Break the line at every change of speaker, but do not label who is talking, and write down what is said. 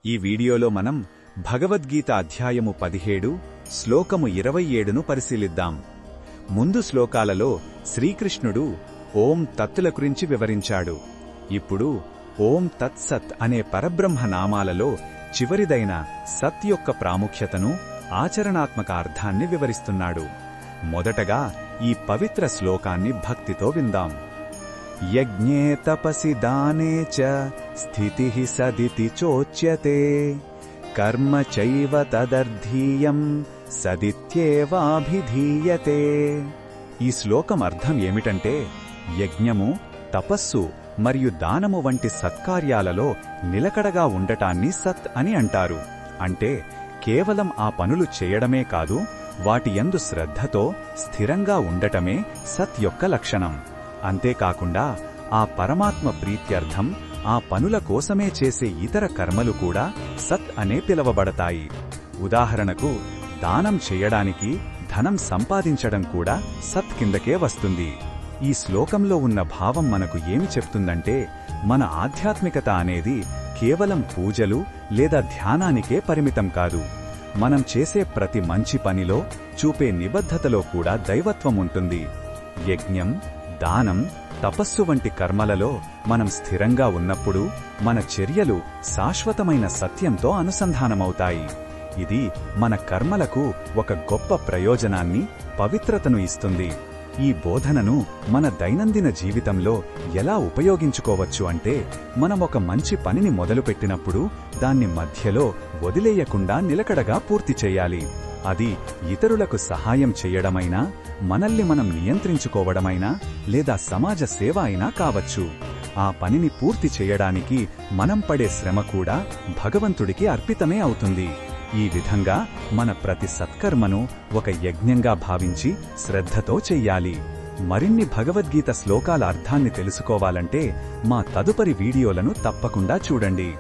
ఈ వీడియోలో మనం భగవద్గీత అధ్యాయము 17 శ్లోకము 27ను పరిశీలిద్దాం. ముందు శ్లోకాలలో శ్రీకృష్ణుడు ఓం తత్తుల గురించి వివరించాడు. ఇప్పుడు ఓం తత్సత్ అనే పరబ్రహ్మ నామాలలో చివరిదైన సత్ యొక్క ప్రాముఖ్యతను, ఆచరణాత్మక అర్థాన్ని వివరిస్తున్నాడు. మొదటగా ఈ పవిత్ర శ్లోకాన్ని భక్తితో విందాం. యజ్ఞే తపసి దానే చ స్థితిః సదితి చోచ్యతే కర్మ చైవ తదర్థీయం సదిత్యేవాభిధీయతే. ఈ శ్లోకం అర్థం ఏమిటంటే, యజ్ఞము, తపస్సు మరియు దానము వంటి సత్కార్యాలలో నిలకడగా ఉండటాన్ని సత్ అని అంటారు. అంటే కేవలం ఆ పనులు చేయడమే కాదు, వాటి యందు శ్రద్ధతో స్థిరంగా ఉండటమే సత్ యొక్క లక్షణం. అంతేకాకుండా ఆ పరమాత్మ ప్రీత్యర్థం ఆ పనుల కోసమే చేసే ఇతర కర్మలు కూడా సత్ అనే పిలవబడతాయి. ఉదాహరణకు, దానం చేయడానికి ధనం సంపాదించడం కూడా సత్ కిందకే వస్తుంది. ఈ శ్లోకంలో ఉన్న భావం మనకు ఏమి చెప్తుందంటే, మన ఆధ్యాత్మికత అనేది కేవలం పూజలు లేదా ధ్యానానికే పరిమితం కాదు. మనం చేసే ప్రతి మంచి పనిలో, చూపే నిబద్ధతలో కూడా దైవత్వం ఉంటుంది. యజ్ఞం, దానం, తపస్సు వంటి కర్మలలో మనం స్థిరంగా ఉన్నప్పుడు మన చర్యలు శాశ్వతమైన సత్యంతో అనుసంధానమవుతాయి. ఇది మన కర్మలకు ఒక గొప్ప ప్రయోజనాన్ని, పవిత్రతను ఇస్తుంది. ఈ బోధనను మన దైనందిన జీవితంలో ఎలా ఉపయోగించుకోవచ్చు అంటే, మనం ఒక మంచి పనిని మొదలుపెట్టినప్పుడు దాన్ని మధ్యలో వదిలేయకుండా నిలకడగా పూర్తి చేయాలి. అది ఇతరులకు సహాయం చేయడమైనా, మనల్ని మనం నియంత్రించుకోవడమైనా, లేదా సమాజ సేవ అయినా కావచ్చు. ఆ పనిని పూర్తి చేయడానికి మనం పడే శ్రమ కూడా భగవంతుడికి అర్పితమే అవుతుంది. ఈ విధంగా మన ప్రతి సత్కర్మను ఒక యజ్ఞంగా భావించి శ్రద్ధతో చెయ్యాలి. మరిన్ని భగవద్గీత శ్లోకాల అర్థాన్ని తెలుసుకోవాలంటే మా తదుపరి వీడియోలను తప్పకుండా చూడండి.